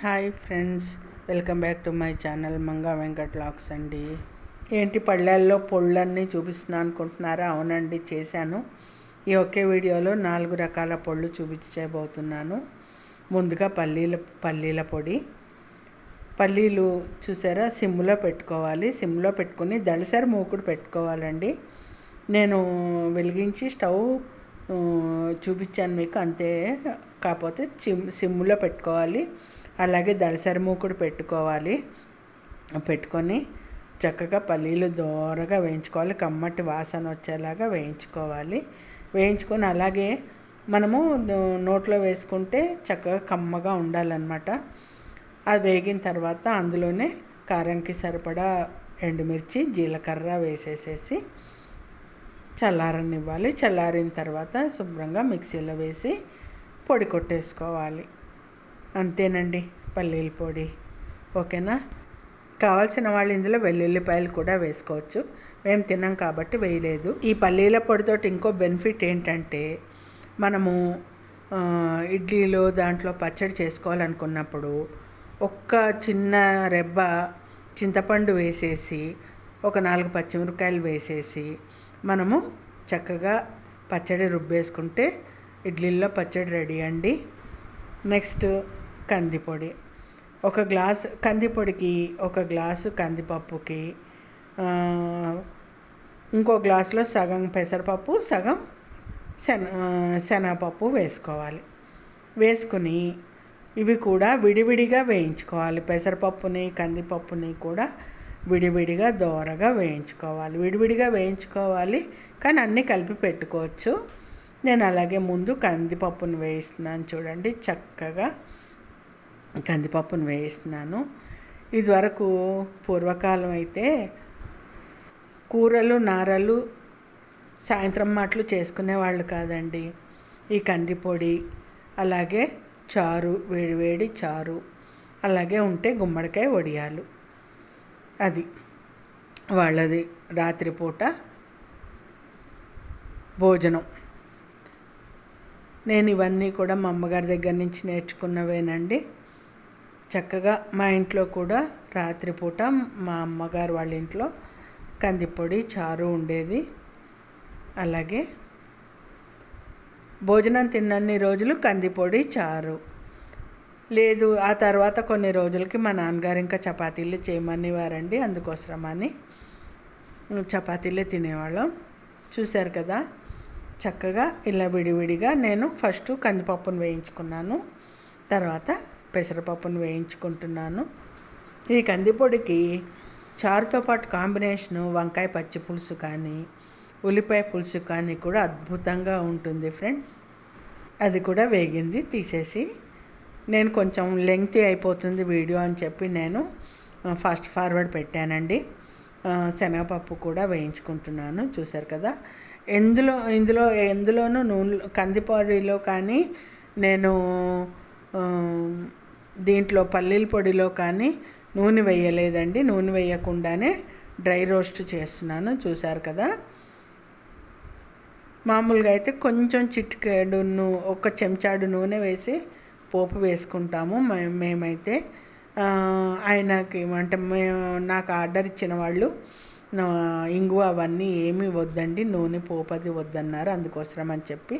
Hi friends, welcome back to my channel Manga Venkat vlogs అండి. ఏంటి పళ్ళల్లో పొళ్ళన్నీ చూపిస్తున్నాను అనుకుంటున్నారా? అవునండి, చేశాను. ఈ ఒకే వీడియోలో 4 రకాల పొళ్ళు చూపించబోతున్నాను. ముందుగా పల్లీల పొడి. పల్లీలు చూసారా, సిమ్లో పెట్టుకోవాలి. సిమ్లో పెట్టుకుని దళసరి మూకుడు పెట్టుకోవాలండి. నేను వెలిగించి స్టవ్ చూపించాను మీకు, అంతే. కాకపోతే సిమ్లో పెట్టుకోవాలి. అలాగే దళసరి మూకుడు పెట్టుకొని చక్కగా పల్లీలు దోరగా వేయించుకోవాలి. కమ్మటి వాసన వచ్చేలాగా వేయించుకొని అలాగే మనము నోట్లో వేసుకుంటే చక్కగా కమ్మగా ఉండాలన్నమాట. అది వేగిన తర్వాత అందులోనే కారంకి సరిపడా ఎండుమిర్చి, జీలకర్ర వేసేసేసి చల్లారనివ్వాలి. చల్లారిన తర్వాత శుభ్రంగా మిక్సీలో వేసి పొడి కొట్టేసుకోవాలి. అంతేనండి, పల్లీల పొడి. ఓకేనా? కావాల్సిన వాళ్ళు ఇందులో వెల్లుల్లిపాయలు కూడా వేసుకోవచ్చు. మేము తిన్నాం కాబట్టి వేయలేదు. ఈ పల్లీల పొడితోటి ఇంకో బెనిఫిట్ ఏంటంటే, మనము ఇడ్లీలో దాంట్లో పచ్చడి చేసుకోవాలనుకున్నప్పుడు ఒక్క చిన్న రెబ్బ చింతపండు వేసేసి, ఒక 4 పచ్చిమిరపకాయలు వేసేసి మనము చక్కగా పచ్చడి రుబ్బేసుకుంటే ఇడ్లీల్లో పచ్చడి రెడీ అండి. నెక్స్ట్ కందిపొడి. ఒక గ్లాసు కందిపొడికి, ఒక గ్లాసు కందిపప్పుకి ఇంకో గ్లాసులో సగం పెసరపప్పు, సగం శనగపప్పు వేసుకోవాలి. వేసుకుని ఇవి కూడా విడివిడిగా వేయించుకోవాలి. పెసరపప్పుని, కందిపప్పుని కూడా విడివిడిగా దోరగా వేయించుకోవాలి. కానీ అన్నీ కలిపి పెట్టుకోవచ్చు. నేను అలాగే ముందు కందిపప్పును వేయిస్తున్నాను. చూడండి, చక్కగా కందిపప్పును వేయిస్తున్నాను. ఇదివరకు పూర్వకాలం అయితే కూరలు, నారలు సాయంత్రం మాటలు చేసుకునేవాళ్ళు కాదండి. ఈ కందిపొడి, అలాగే చారు, వేడివేడి చారు, అలాగే ఉంటే గుమ్మడికాయ వడియాలు, అది వాళ్ళది రాత్రిపూట భోజనం. నేను ఇవన్నీ కూడా మా అమ్మగారి దగ్గర నుంచి నేర్చుకున్నవేనండి. చక్కగా మా ఇంట్లో కూడా రాత్రిపూట మా అమ్మగారు వాళ్ళ ఇంట్లో కందిపొడి చారు ఉండేది. అలాగే భోజనం తిన్నన్ని రోజులు కందిపొడి చారు లేదు. ఆ తర్వాత కొన్ని రోజులకి మా నాన్నగారు ఇంకా చపాతీలు చేయమనేవారండి. అందుకోసమని చపాతీలే తినేవాళ్ళం. చూశారు కదా, చక్కగా ఇలా విడివిడిగా నేను ఫస్ట్ కందిపప్పును వేయించుకున్నాను, తర్వాత పెసరపప్పును వేయించుకుంటున్నాను. ఈ కందిపొడికి చారుతో పాటు కాంబినేషను వంకాయ పచ్చి పులుసు కానీ, ఉల్లిపాయ పులుసు కానీ కూడా అద్భుతంగా ఉంటుంది ఫ్రెండ్స్. అది కూడా వేగింది. తీసేసి, నేను కొంచెం లెంగ్తీ అయిపోతుంది వీడియో అని చెప్పి నేను ఫాస్ట్ ఫార్వర్డ్ పెట్టానండి. శనగపప్పు కూడా వేయించుకుంటున్నాను. చూశారు కదా, ఎందులోనూ నూనె, కందిపొడిలో కానీ, నేను దీంట్లో పల్లీల పొడిలో కానీ నూనె వేయలేదండి. నూనె వేయకుండానే డ్రై రోస్ట్ చేస్తున్నాను. చూశారు కదా, మామూలుగా అయితే కొంచెం చిటికెడు ఒక చెంచాడు నూనె వేసి పోపు వేసుకుంటాము మేమైతే. ఆయనకి అంటే నాకు ఆర్డర్ ఇచ్చిన వాళ్ళు ఇంగువ అవన్నీ ఏమీ వద్దండి, నూనె పోపు అది వద్దన్నారు. అందుకోసం అని చెప్పి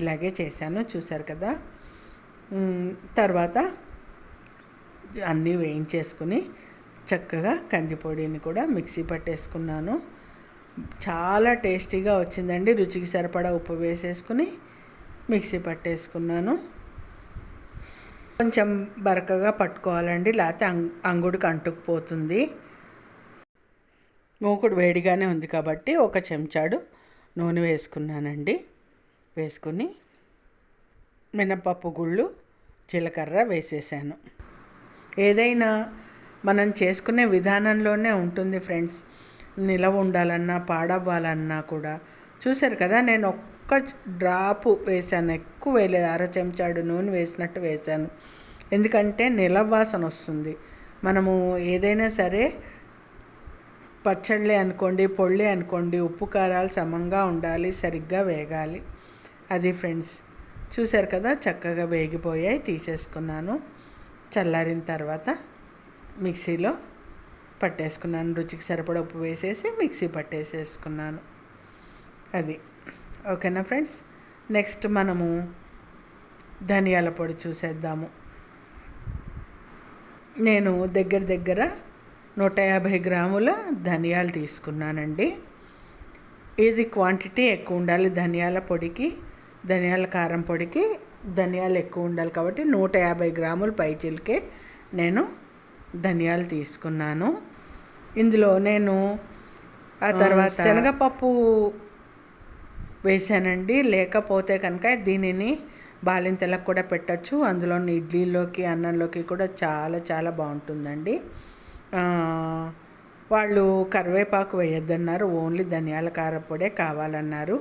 ఇలాగే చేశాను. చూశారు కదా, తర్వాత అన్నీ వేయించేసుకుని చక్కగా కందిపొడిని కూడా మిక్సీ పట్టేసుకున్నాను. చాలా టేస్టీగా వచ్చిందండి. రుచికి సరిపడా ఉప్పు వేసేసుకుని మిక్సీ పట్టేసుకున్నాను. కొంచెం బరకగా పట్టుకోవాలండి, లేకపోతే అంగుడికి అంటుకుపోతుంది. మూకుడు వేడిగానే ఉంది కాబట్టి ఒక చెంచాడు నూనె వేసుకున్నానండి. వేసుకుని మినపప్పు గుళ్ళు, జీలకర్ర వేసేసాను. ఏదైనా మనం చేసుకునే విధానంలోనే ఉంటుంది ఫ్రెండ్స్. నిలవ ఉండాలన్నా, పాడవ్వాలన్నా కూడా. చూశారు కదా, నేను ఒక్క డ్రాపు వేసాను, ఎక్కువ వేయలేదు. 1/2 చెంచాడు నూనె వేసినట్టు వేసాను. ఎందుకంటే నిలవ వాసన వస్తుంది. మనము ఏదైనా సరే పచ్చళ్ళే అనుకోండి, పొళ్ళే అనుకోండి, ఉప్పు కారాలు సమంగా ఉండాలి, సరిగ్గా వేగాలి. అది ఫ్రెండ్స్. చూశారు కదా, చక్కగా వేగిపోయాయి. తీసేసుకున్నాను. చల్లారిన తర్వాత మిక్సీలో పట్టేసుకున్నాను. రుచికి సరిపడా ఉప్పు వేసేసి మిక్సీ పట్టేసేసుకున్నాను. అది ఓకేనా ఫ్రెండ్స్. నెక్స్ట్ మనము ధనియాల పొడి చూసేద్దాము. నేను దగ్గర 150 గ్రాముల ధనియాలు తీసుకున్నానండి. ఇది క్వాంటిటీ ఎక్కువ ఉండాలి. ధనియాల పొడికి, ధనియాల కారం పొడికి ధనియాలు ఎక్కువ ఉండాలి కాబట్టి 150 గ్రాముల పైచిలకే నేను ధనియాలు తీసుకున్నాను. ఇందులో నేను ఆ తర్వాత శనగపప్పు వేసానండి. లేకపోతే కనుక దీనిని బాలింతలకు కూడా పెట్టచ్చు. అందులో ఇడ్లీలోకి, అన్నంలోకి కూడా చాలా చాలా బాగుంటుందండి. వాళ్ళు కరివేపాకు వేయొద్దన్నారు, ఓన్లీ ధనియాల కారపొడే కావాలన్నారు.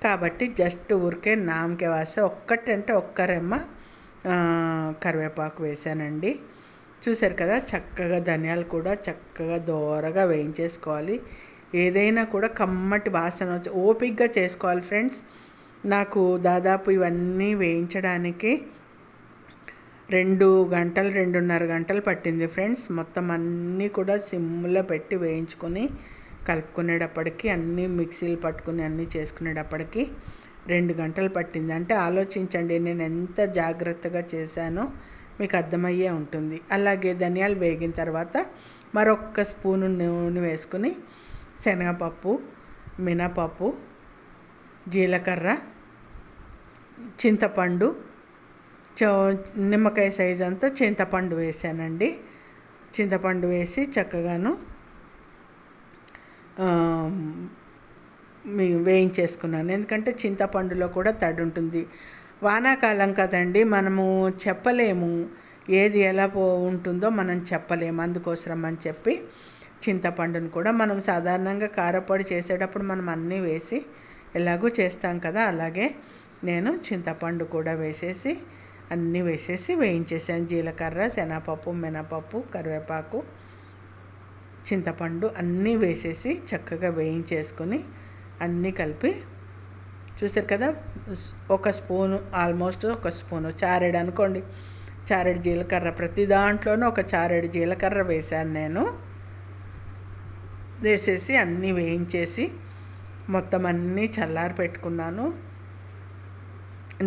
కాబట్టి జస్ట్ ఊరికే నామకే వాస్తే ఒక్కటంటే ఒక్క రెమ్మ కరివేపాకు వేసానండి. చూసారు కదా, చక్కగా ధనియాలు కూడా చక్కగా దోరగా వేయించేసుకోవాలి. ఏదైనా కూడా కమ్మటి వాసన వచ్చి ఓపికగా చేసుకోవాలి ఫ్రెండ్స్. నాకు దాదాపు ఇవన్నీ వేయించడానికి 2 గంటలు 2.5 గంటలు పట్టింది ఫ్రెండ్స్. మొత్తం అన్నీ కూడా సిమ్లో పెట్టి వేయించుకొని కలుపుకునేటప్పటికి, అన్నీ మిక్సీలు పట్టుకుని అన్నీ చేసుకునేటప్పటికి 2 గంటలు పట్టింది. అంటే ఆలోచించండి నేను ఎంత జాగ్రత్తగా చేశానో మీకు అర్థమయ్యే ఉంటుంది. అలాగే ధనియాలు వేగిన తర్వాత మరొక స్పూను నూనె వేసుకుని శనగపప్పు, మినపప్పు, జీలకర్ర, చింతపండు, నిమ్మకాయ సైజ్ అంతా చింతపండు వేసానండి. చింతపండు వేసి చక్కగాను వేయించేసుకున్నాను. ఎందుకంటే చింతపండులో కూడా తడి ఉంటుంది. వానాకాలం కదండి, మనము చెప్పలేము ఏది ఎలా ఉంటుందో మనం చెప్పలేము. అందుకోసం అని చెప్పి చింతపండును కూడా మనం సాధారణంగా కారపొడి చేసేటప్పుడు మనం అన్నీ వేసి ఎలాగూ చేస్తాం కదా, అలాగే నేను చింతపండు కూడా వేసేసి అన్నీ వేసేసి వేయించేసాను. జీలకర్ర, శనగపప్పు, మినపప్పు, కరివేపాకు, చింతపండు అన్నీ వేసేసి చక్కగా వేయించేసుకొని అన్నీ కలిపి చూసారు కదా, ఒక స్పూను, ఆల్మోస్ట్ ఒక స్పూను చారెడు అనుకోండి, చారెడు జీలకర్ర, ప్రతి దాంట్లోనూ ఒక చారెడు జీలకర్ర వేసాను నేను. వేసేసి అన్నీ వేయించేసి మొత్తం అన్నీ చల్లారి పెట్టుకున్నాను.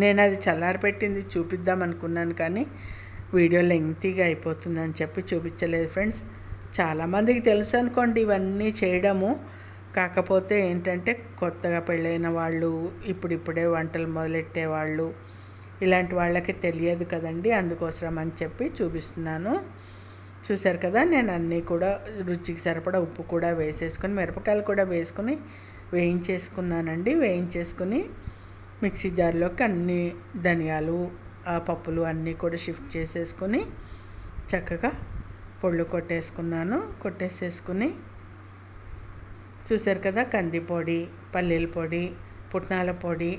నేను అది చల్లారి పెట్టింది చూపిద్దాం అనుకున్నాను, కానీ వీడియో లెంగ్తీగా అయిపోతుందని చెప్పి చూపించలేదు ఫ్రెండ్స్. చాలామందికి తెలుసు అనుకోండి ఇవన్నీ చేయడము. కాకపోతే ఏంటంటే కొత్తగా పెళ్ళైన వాళ్ళు, ఇప్పుడిప్పుడే వంటలు మొదలెట్టే వాళ్ళు, ఇలాంటి వాళ్ళకి తెలియదు కదండి. అందుకోసం అని చెప్పి చూపిస్తున్నాను. చూసారు కదా, నేను అన్నీ కూడా రుచికి సరిపడా ఉప్పు కూడా వేసేసుకొని, మిరపకాయలు కూడా వేసుకొని వేయించేసుకున్నానండి. వేయించేసుకుని మిక్సీ జార్లోకి అన్ని ధనియాలు, పప్పులు అన్నీ కూడా షిఫ్ట్ చేసేసుకొని చక్కగా పొళ్ళు కొట్టేసేసుకుని చూసారు కదా, కంది పొడి, పల్లీల పొడి, పుట్నాల పొడి,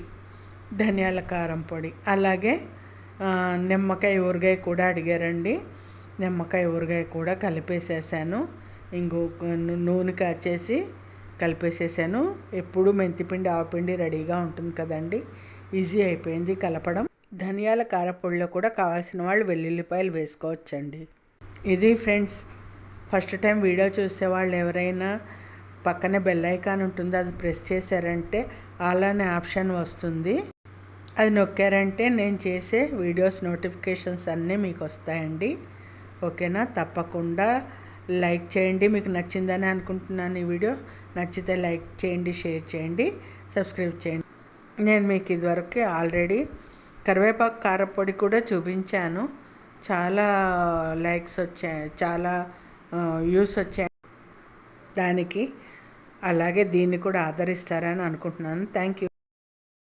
ధనియాల కారం పొడి, అలాగే నిమ్మకాయ ఊరగాయ కూడా అడిగారండి. నిమ్మకాయ ఊరగాయ కూడా కలిపేసేసాను. నూనె కాచేసి కలిపేసేసాను. ఎప్పుడు మెంతిపిండి, ఆవపిండి రెడీగా ఉంటుంది కదండి, ఈజీ అయిపోయింది కలపడం. ధనియాల కారపొడిలో కూడా కావాల్సిన వాళ్ళు వెల్లుల్లిపాయలు వేసుకోవచ్చండి. ఇది ఫ్రెండ్స్, ఫస్ట్ టైం వీడియో చూసేవాళ్ళు ఎవరైనా పక్కనే బెల్ ఐకాన్ ఉంటుంది, అది ప్రెస్ చేశారంటే ఆల్ అనే ఆప్షన్ వస్తుంది. అది నొక్కారంటే నేను చేసే వీడియోస్ నోటిఫికేషన్స్ అన్నీ మీకు వస్తాయండి. ఓకేనా, తప్పకుండా లైక్ చేయండి. మీకు నచ్చిందని అనుకుంటున్నాను. ఈ వీడియో నచ్చితే లైక్ చేయండి, షేర్ చేయండి, సబ్స్క్రైబ్ చేయండి. నేను మీకు ఇదివరకు ఆల్రెడీ కరివేపాకు కారపొడి కూడా చూపించాను. చాలా లైక్స్ వచ్చాయి, చాలా వ్యూస్ వచ్చాయి దానికి. అలాగే దీన్ని కూడా ఆదరిస్తారని అనుకుంటున్నాను. Thank you.